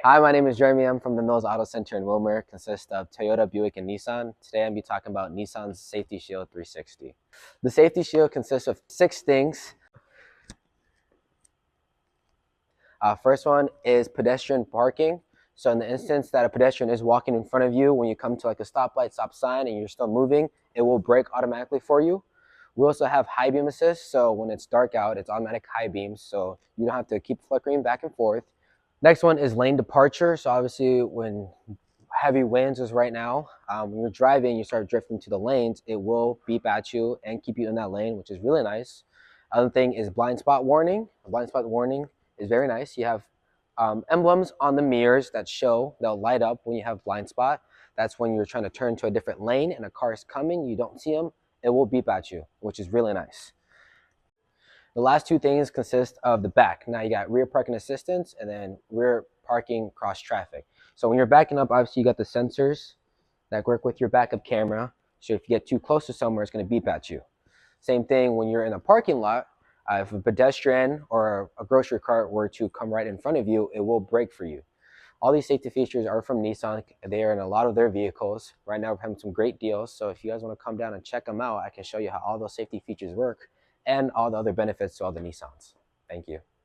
Hi, my name is Jeremy. I'm from the Mills Auto Center in Wilmer. It consists of Toyota, Buick, and Nissan. Today I'm going to be talking about Nissan's Safety Shield 360. The Safety Shield consists of 6 things. First one is pedestrian parking. So in the instance that a pedestrian is walking in front of you, when you come to like a stoplight, stop sign, and you're still moving, it will brake automatically for you. We also have high beam assist. So when it's dark out, it's automatic high beams. So you don't have to keep flickering back and forth. Next one is lane departure. So obviously when heavy winds is right now, when you're driving, you start drifting to the lanes, it will beep at you and keep you in that lane, which is really nice. Other thing is blind spot warning. A blind spot warning is very nice. You have emblems on the mirrors that show, they'll light up when you have blind spot. That's when you're trying to turn to a different lane and a car is coming, you don't see them, it will beep at you, which is really nice. The last 2 things consist of the back. Now you got rear parking assistance and then rear parking cross traffic. So when you're backing up, obviously you got the sensors that work with your backup camera. So if you get too close to somewhere, it's going to beep at you. Same thing when you're in a parking lot. If a pedestrian or a grocery cart were to come right in front of you, it will brake for you. All these safety features are from Nissan. They are in a lot of their vehicles. Right now we're having some great deals. So if you guys want to come down and check them out, I can show you how all those safety features work and all the other benefits to all the Nissans. Thank you.